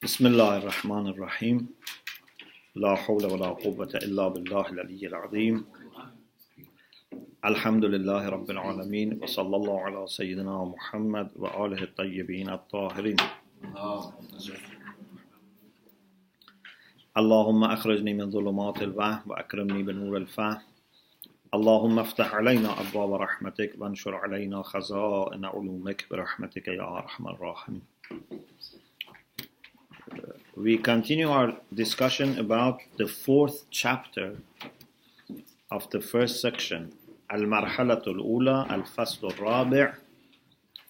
بسم الله الرحمن الرحيم لا حول ولا قوة إلا بالله العلي العظيم الحمد لله رب العالمين وصلى الله على سيدنا محمد وآله الطيبين الطاهرين اللهم أخرجني من ظلمات الوهم وأكرمني بنور الفهم اللهم افتح علينا أبواب رحمتك وانشر علينا خزائن علومك برحمتك يا أرحم الراحمين. We continue our discussion about the fourth chapter of the first section, المرحلة الأولى الفصل الرابع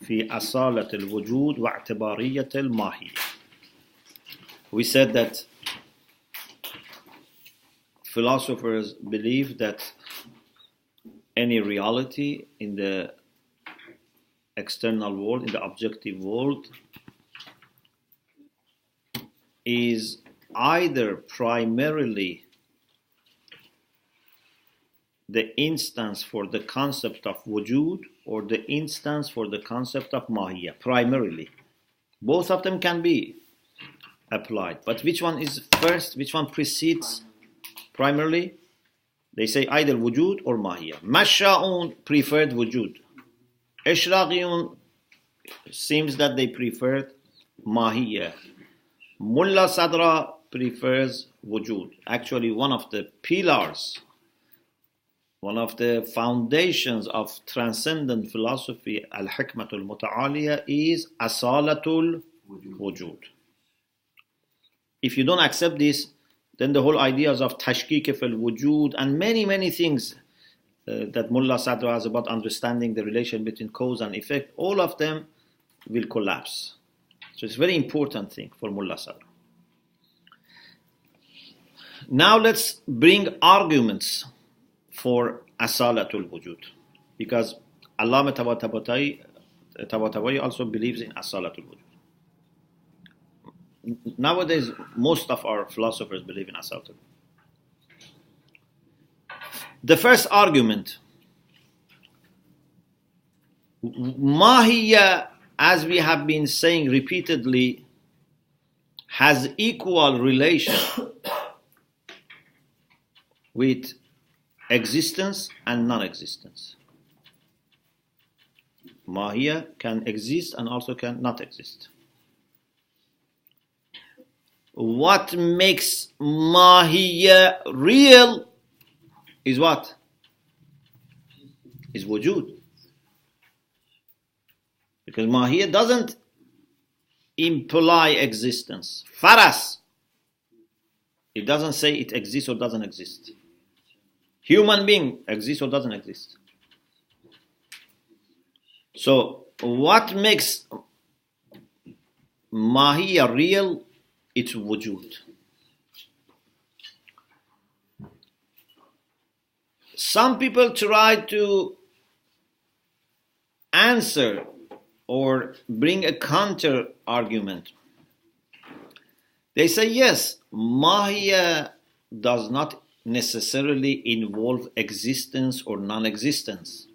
في أصالة الوجود واعتبارية الماهية. We said that philosophers believe that any reality in the external world, in the objective world, is either primarily the instance for the concept of wujud or the instance for the concept of mahiyya. Primarily. Both of them can be applied. But which one is first? Which one precedes primarily? They say either wujud or mahiyya. Masha'un preferred wujud. Ishraqiyun seems that they preferred mahiyya. Mullah Sadra prefers wujud. Actually, one of the pillars, one of the foundations of transcendent philosophy, al-Hikmah al-Muta'aliyah, is asalatul wujud. If you don't accept this, then the whole ideas of tashkik fil wujud and many things that Mullah Sadra has about understanding the relation between cause and effect, all of them will collapse. So it's a very important thing for Mullah Sadra. Now let's bring arguments for asalatul wujud, because Allama Tabatabai also believes in asalatul wujud. Nowadays, most of our philosophers believe in asalatul wujud. The first argument, mahiyya, as we have been saying repeatedly, has equal relation with existence and non-existence. Mahiyya can exist and also can not exist. What makes mahiyya real is what? Is wujud. Because mahiyya doesn't imply existence. Faras, it doesn't say it exists or doesn't exist. Human being exists or doesn't exist. So, what makes mahiyya real? It's wujud. Some people try to answer or bring a counter argument. They say, yes, mahiyya does not necessarily involve existence or non-existence.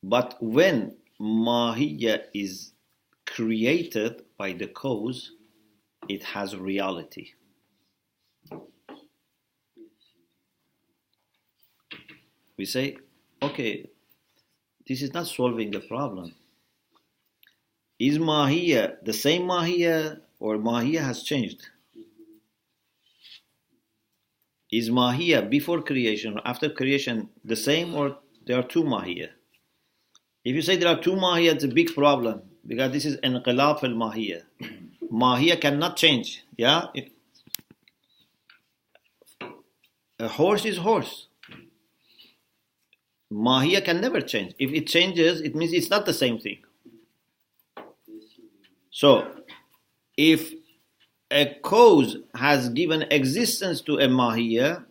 But when mahiyya is created by the cause, it has reality. We say, okay, this is not solving the problem. Is mahiyya the same mahiyya or mahiyya has changed? Is mahiyya before creation or after creation the same, or there are two mahiyya? If you say there are two mahiyya, it's a big problem, because this is inqilab al mahiyya. Mahiyya cannot change. Yeah? A horse is horse. Mahiyya can never change. If it changes, it means it's not the same thing. So, if a cause has given existence to a mahiyya,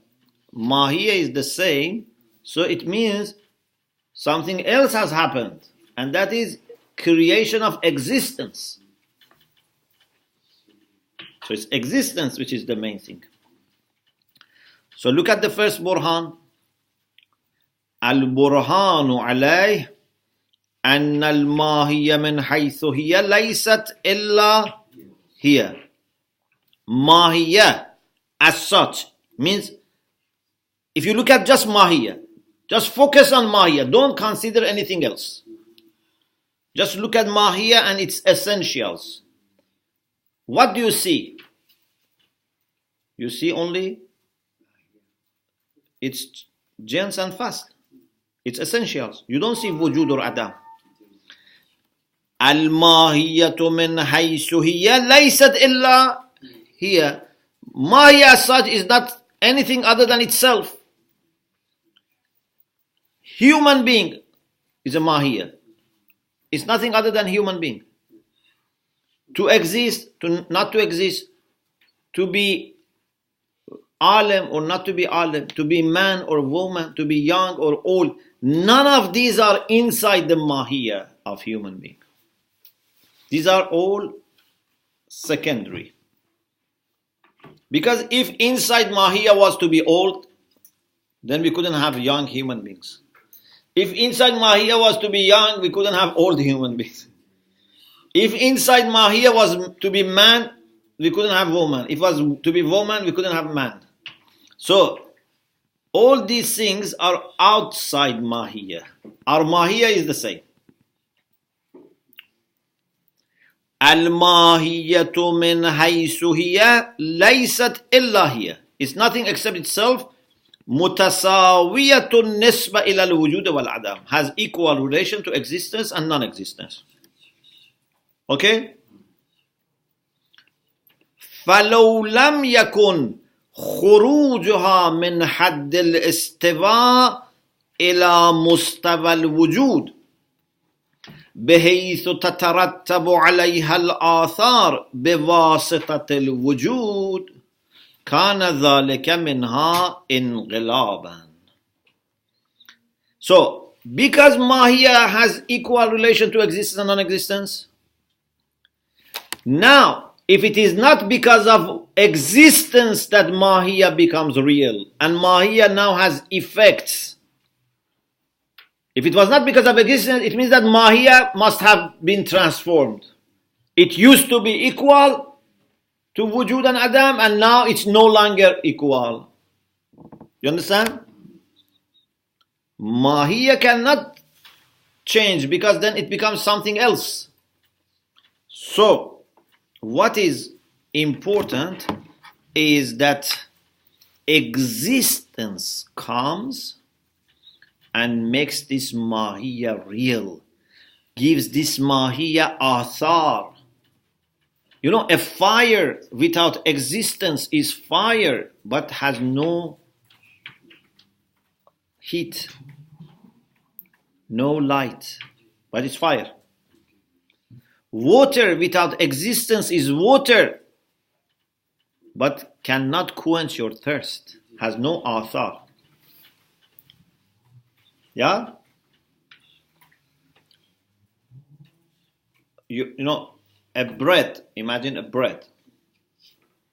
mahiyya is the same, so it means something else has happened, and that is creation of existence. So it's existence which is the main thing. So look at the first burhan. Al-burhanu alayh أن الماهية من حيث هي ليست إلا here. Mahiyya as such means, if you look at just Mahiyya, just focus on Mahiyya, don't consider anything else. Just look at Mahiyya and its essentials. What do you see? You see only its gens and fast, its essentials. You don't see wujud or adam. Al-Mahiyyatu min haythu hiya laysat illa hiya. Mahiyya as such is not anything other than itself. Human being is a Mahiyya. It's nothing other than human being. To exist, to not to exist, to be alim or not to be alim, to be man or woman, to be young or old, none of these are inside the Mahiyya of human being. These are all secondary. Because if inside Mahiyya was to be old, then we couldn't have young human beings. If inside Mahiyya was to be young, we couldn't have old human beings. If inside Mahiyya was to be man, we couldn't have woman. If it was to be woman, we couldn't have man. So, all these things are outside Mahiyya. Our Mahiyya is the same. Al-Mahiyyatu min haythu hiya laysat illa hiya. It's nothing except itself. Mutasawiyatun nisba ila al-wujud wal-adam. Has equal relation to existence and non-existence. Okay? فَلَوْ لَمْ يَكُنْ خُرُوجُهَا مِنْ حَدِّ الْإِسْتِوَاءِ إِلَى مُسْتَوَى الْوُجُودِ بحيث تترتب عليها الآثار بواسطة الوجود كان ذلك منها انقلابا. So, because Mahiyya has equal relation to existence and non-existence, now, if it is not because of existence that Mahiyya becomes real, and Mahiyya now has effects, if it was not because of existence, it means that Mahiyya must have been transformed. It used to be equal to Wujud and Adam, and now it's no longer equal. You understand? Mahiyya cannot change because then it becomes something else. So, what is important is that existence comes and makes this Mahiyya real, gives this Mahiyya athar. You know, a fire without existence is fire, but has no heat, no light, but it's fire. Water without existence is water, but cannot quench your thirst, has no athar. Yeah? You know, a bread, imagine a bread.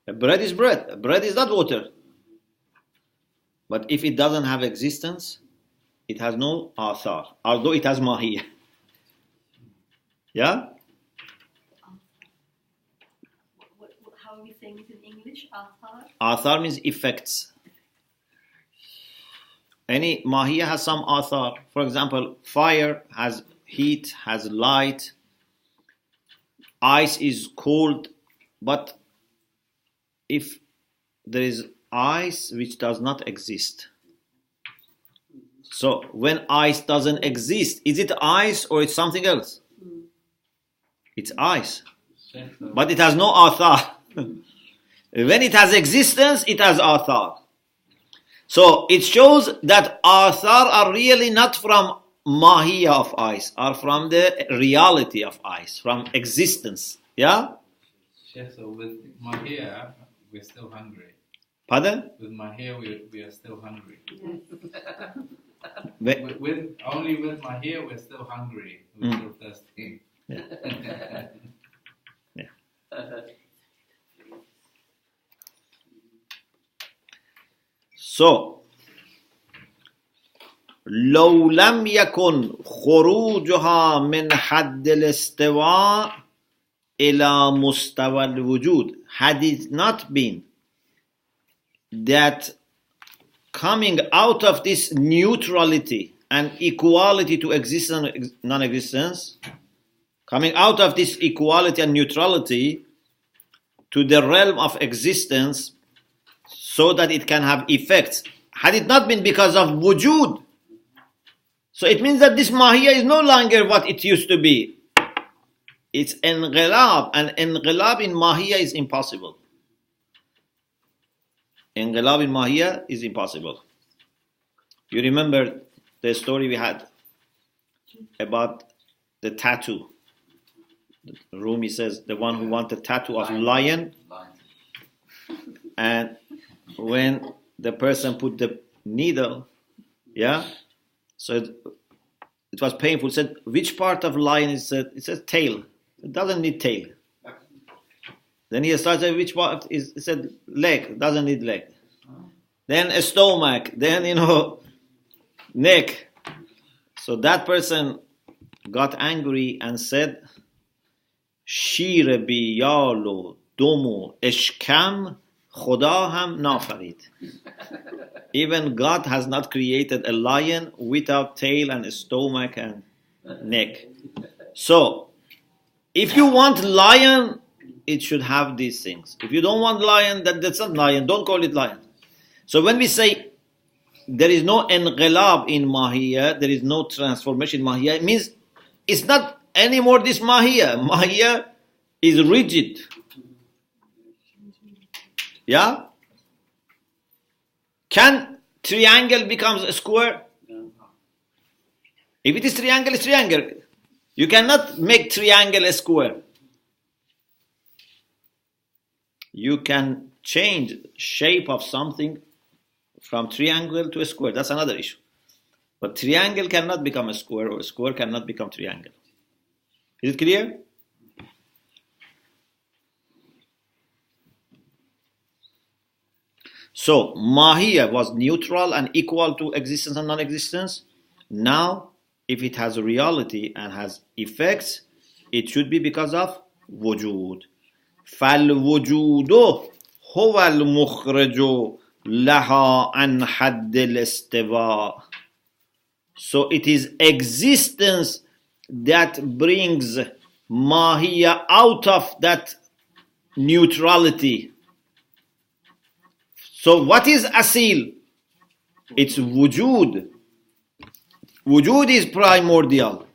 A bread is bread. A bread is not water. But if it doesn't have existence, it has no athar, although it has Mahiyya. Yeah? How are we saying it in English? Athar? Athar means effects. Any Mahiyya has some athar. For example, fire has heat, has light. Ice is cold. But if there is ice which does not exist. So when ice doesn't exist, is it ice or it's something else? It's ice. But it has no athar. When it has existence, it has athar. So it shows that athar are really not from Mahiyya of ice, are from the reality of ice, from existence. Yeah? Yes, so with Mahiyya, we're still hungry. Pardon? With Mahiyya, we are still hungry. With Only with Mahiyya, we're still hungry. We're still thirsty. Yeah. Yeah. So, لو لم يكن خروجها من حد الاستواء إلى مستوى الوجود, had it not been that coming out of this neutrality and equality to existence and non-existence, coming out of this equality and neutrality to the realm of existence so that it can have effects, had it not been because of wujud. So it means that this mahiyya is no longer what it used to be. It's inqilab, and inqilab in mahiyya is impossible. Inqilab in mahiyya is impossible. You remember the story we had about the tattoo. Rumi says the one who wanted tattoo of lion, and when the person put the needle, so it was painful. Said, which part of lion is it? It says tail. It doesn't need tail. Then he started, which part is? It said leg. Doesn't need leg. Then a stomach. Then neck. So that person got angry and said, شیر بیال و دم و اشکم خدا هم نافرید. Even God has not created a lion without tail and a stomach and neck. So, if you want lion, it should have these things. If you don't want lion, that's not lion. Don't call it lion. So when we say there is no inqilab in mahiyya, there is no transformation in mahiyya, it means it's not anymore this mahiyya. Mahiyya is rigid. Yeah? Can triangle becomes a square? If it is triangle, it's triangle. You cannot make triangle a square. You can change shape of something from triangle to a square. That's another issue. But triangle cannot become a square, or a square cannot become triangle. Is it clear? So, mahiyya was neutral and equal to existence and non-existence. Now, if it has a reality and has effects, it should be because of wujud. فَالْوُجُودُ هُوَ الْمُخْرَجُ لَهَا عَنْ حَدِّ الْإِسْتِوَاءِ. So it is existence that brings mahiyya out of that neutrality. So what is asil? It's wujud. Wujud is primordial.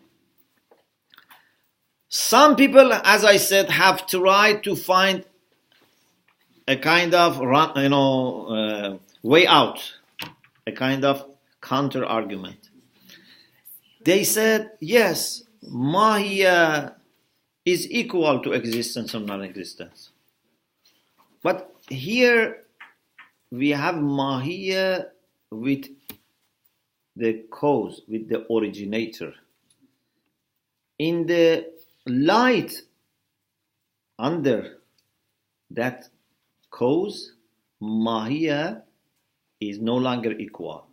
Some people, as I said, have tried to find a kind of way out, a kind of counter argument. They said, yes, mahiyya is equal to existence and non-existence. But here we have mahiyya with the cause, with the originator. In the light under that cause, mahiyya is no longer equal.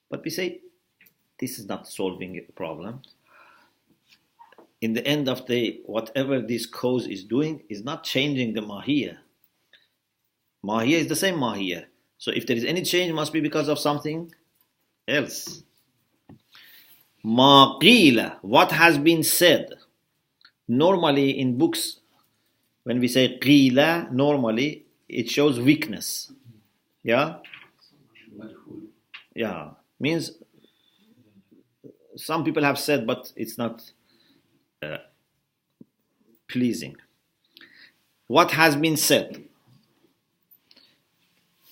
But we say, this is not solving a problem. In the end of the day, whatever this cause is doing is not changing the mahiyya. Mahiyya is the same mahiyya. So if there is any change, it must be because of something else. Ma qila, what has been said. Normally in books, when we say qila, normally it shows weakness. Yeah? Yeah. Means some people have said, but it's not pleasing. What has been said?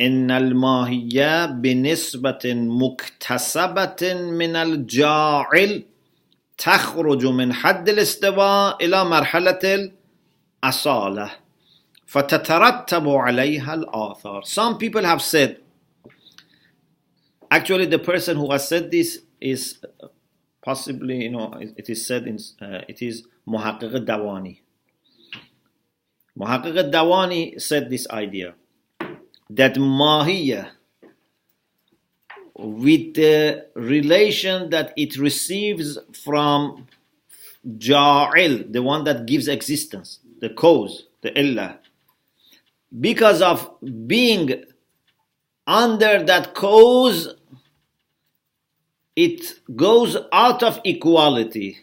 إن الماهية بنسبة مكتسبة من الجاعل تخرج من حد الاستواء إلى مرحلة الأصالة فتترتب عليها الآثار. Some people have said, actually the person who has said this is possibly, it is said in, it is Muhaqqiq al-Dawani. Muhaqqiq al-Dawani said this idea, that mahiyya, with the relation that it receives from Ja'il, the one that gives existence, the cause, the illah. Because of being under that cause, it goes out of equality.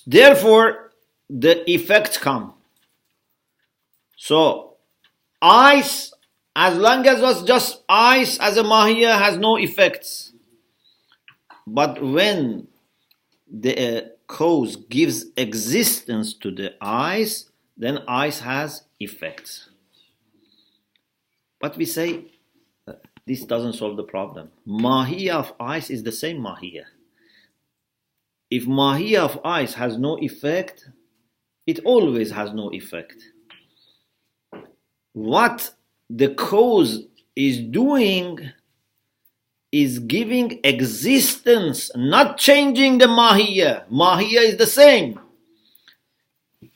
Therefore, the effects come. So, ice, as long as it was just ice as a mahiyya, has no effects. But when the cause gives existence to the ice, then ice has effects. But we say, this doesn't solve the problem. Mahiyya of ice is the same mahiyya. If mahiyya of ice has no effect, it always has no effect. What the cause is doing is giving existence, not changing the mahiyya. Mahiyya is the same.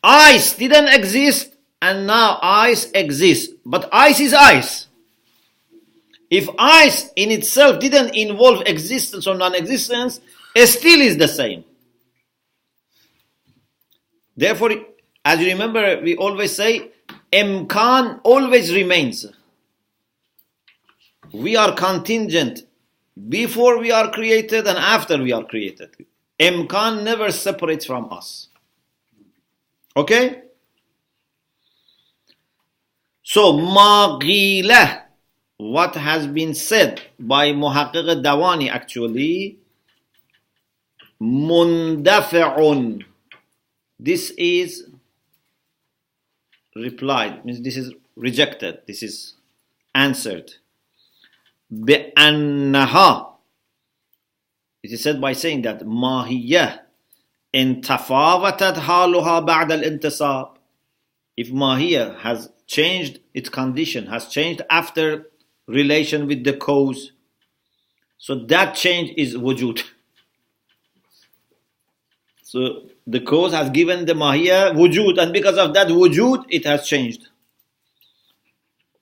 Ice didn't exist and now ice exists. But ice is ice. If ice in itself didn't involve existence or non-existence, it still is the same. Therefore, as you remember, we always say, imkan always remains. We are contingent before we are created and after we are created. Imkan never separates from us. Okay? So, ma qila, what has been said by Muhaqqiq Dawani actually, mundafi'un. This is replied, means this is rejected, this is answered. بأنها, it is said by saying that mahiyya in tafawatat haluha ba'da al-intisab. If mahiyya has changed its condition, has changed after relation with the cause, so that change is wujud. So the cause has given the mahiyya wujud, and because of that wujud, it has changed.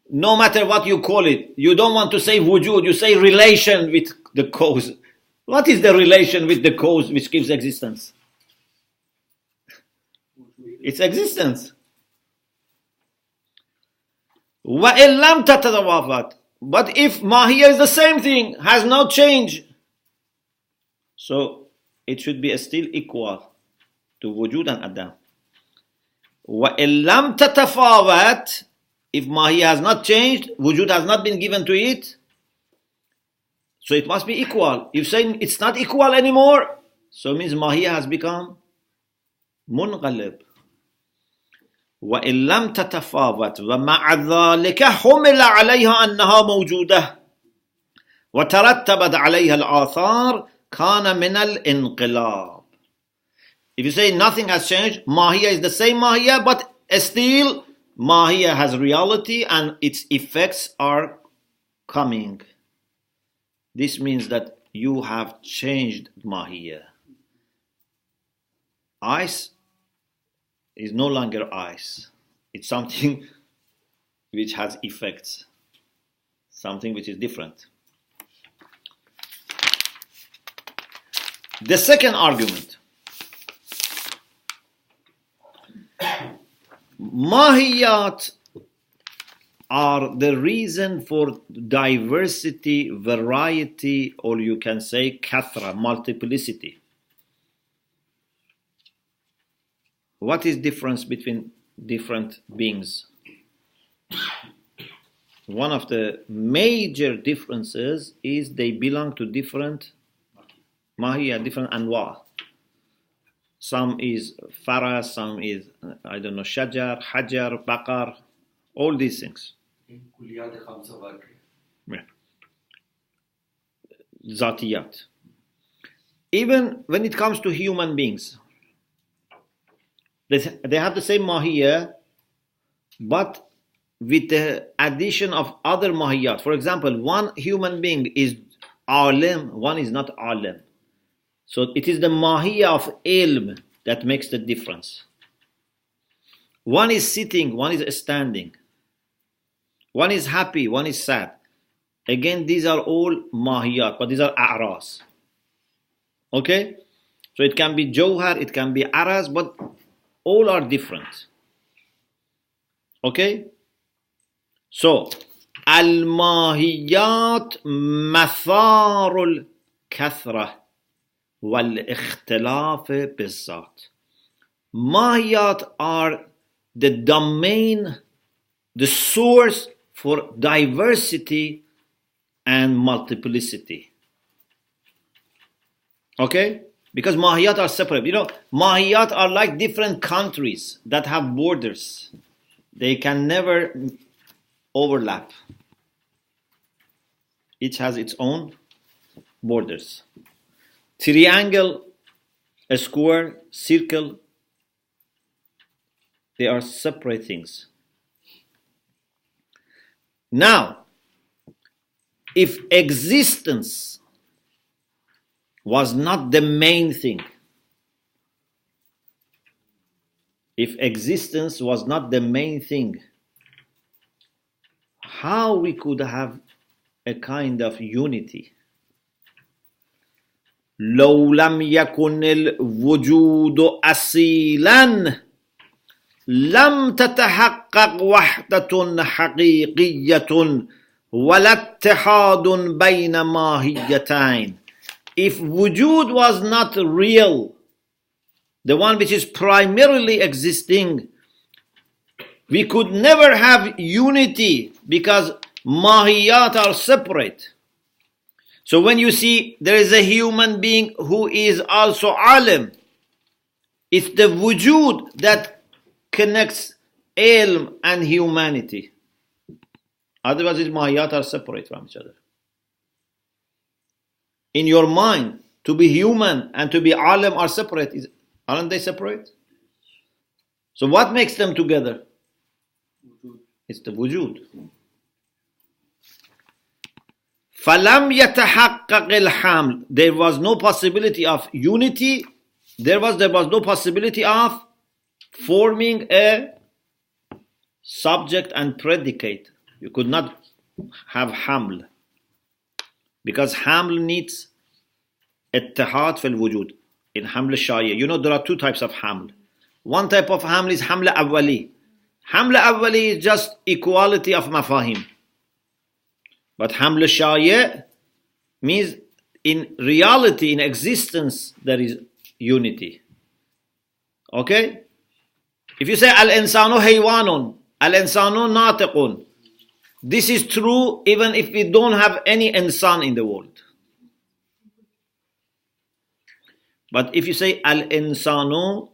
No matter what you call it, you don't want to say wujud, you say relation with the cause. What is the relation with the cause which gives existence? It's existence. وَإِن لَمْ تَتَوَافَتْ. But if mahiyya is the same thing, has no change, so it should be still equal to wujud and adam. وَإِن لَمْ تَتَفَاوَتْ. If mahiyya has not changed, wujud has not been given to it, so it must be equal. If saying it's not equal anymore, so it means mahiyya has become munqalib. وَإِن لَمْ تَتَفَاوَتْ وَمَعَ ذَلِكَ حُمِلَ عَلَيْهَا أَنَّهَا مَوْجُودَةٌ وَتَرَتَّبَتْ عَلَيْهَا الْآثَارُ كَانَ مِنَ الْإِنْقِلَابِ. If you say nothing has changed, mahiyya is the same mahiyya, but still mahiyya has reality and its effects are coming. This means that you have changed mahiyya. Ice is no longer ice. It's something which has effects, something which is different. The second argument, mahiyat are the reason for diversity, variety, or you can say kathra, multiplicity. What is difference between different beings? One of the major differences is they belong to different mahiyya, different anwa. Some is faras, some is, I don't know, shajar, hajar, baqar, all these things. Yeah. Zatiyat. Even when it comes to human beings, they have the same mahiyya, but with the addition of other mahiyyat. For example, one human being is alim, one is not alim. So it is the mahiyya of ilm that makes the difference. One is sitting, one is standing. One is happy, one is sad. Again, these are all mahiyyat, but these are a'ras. Okay? So it can be Jawhar, it can be Araz, but all are different. Okay? So, al-mahiyat matharul kathra wal-ikhtilaf bizzat. Mahiyat are the domain, the source for diversity and multiplicity. Okay? Because mahiyat are separate. You know, mahiyat are like different countries that have borders. They can never overlap. Each has its own borders. Triangle, a square, circle, they are separate things. Now, if existence was not the main thing, if existence was not the main thing, how we could have a kind of unity? لو لم يكن الوجود أصيلا لم تتحقق وحدة حقيقية ولا اتحاد بين ماهيتين. If wujud was not real, the one which is primarily existing, we could never have unity because mahiyat are separate. So when you see there is a human being who is also alim, it's the wujud that connects ilm and humanity. Otherwise, mahiyat are separate from each other. In your mind, to be human and to be alim are separate. Aren't they separate? So what makes them together? It's the wujud. فَلَمْ يَتَحَقَّقِ الْحَمْلِ. There was no possibility of unity. There was no possibility of forming a subject and predicate. You could not have haml. Because haml needs ittihad fil wujud. In haml shaya. You know there are two types of haml. One type of haml is haml awwali. Haml awwali is just equality of mafahim. But haml shaya means in reality, in existence, there is unity. Okay? If you say al-insanu haywanun, al-insanu natiqun, this is true even if we don't have any insan in the world. But if you say al-insanu,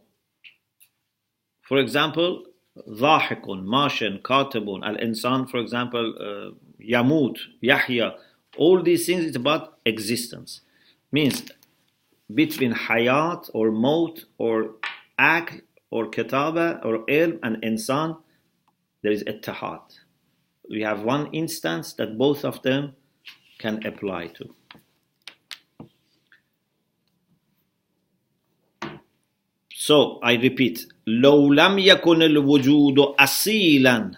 for example, dhahikun, mashin, katibun, al-insan, for example, yamut, yahya, all these things, it's about existence. Means between hayat or maut or act or kitaba or ilm and insan, there is ittihad. We have one instance that both of them can apply to. So I repeat, لو لم يكن الوجود أصيلا.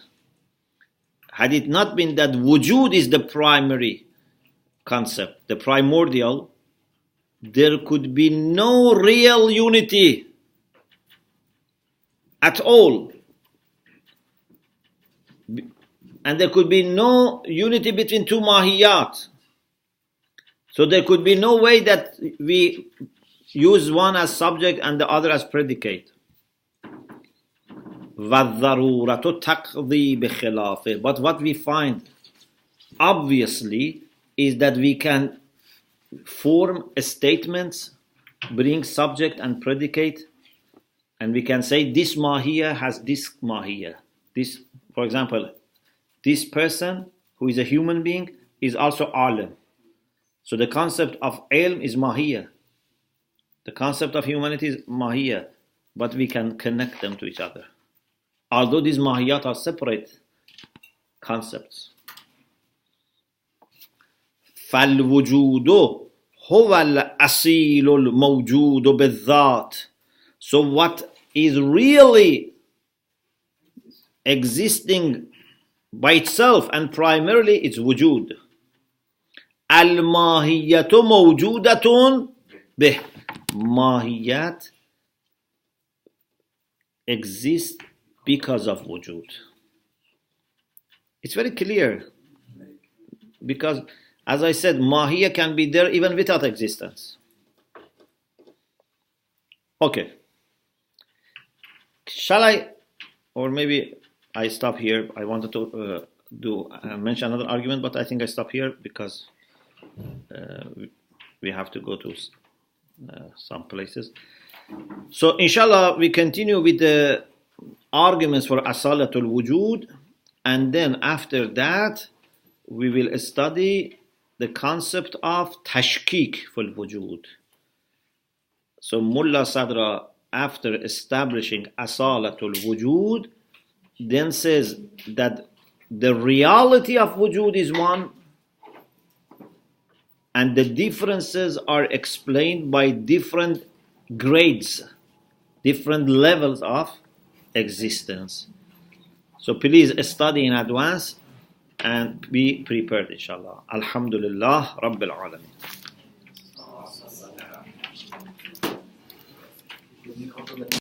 Had it not been that wujud is the primary concept, the primordial, there could be no real unity at all. And there could be no unity between two mahiyat. So there could be no way that we use one as subject and the other as predicate. وَالضَّرُورَةُ تَقْضِي بِخِلَافِهِ. But what we find, obviously, is that we can form a statement, bring subject and predicate, and we can say this mahiyya has this mahiyya. This, for example, this person who is a human being is also alim. So the concept of ilm is mahiyya. The concept of humanity is mahiyya. But we can connect them to each other. Although these mahiyat are separate concepts. فَالْوُجُودُ هُوَ الْأَصِيلُ الْمَوْجُودُ بِالذَّاتِ. So what is really existing by itself and primarily it's wujud. الْمَاهِيَّةُ مَوْجُودَةٌ بِهِ. Mahiyat exists because of wujud. It's very clear. Because, as I said, Mahiyya can be there even without existence. Okay. Shall I, or maybe I stop here. I wanted to mention another argument, but I think I stop here because we have to go to some places. So, inshallah, we continue with the arguments for asalatul wujud, and then after that, we will study the concept of tashkik fil wujud. So, Mullah Sadra, after establishing asalatul wujud, then says that the reality of wujud is one, and the differences are explained by different grades, different levels of existence. So please study in advance and be prepared, inshallah. Alhamdulillah Rabbil Alameen.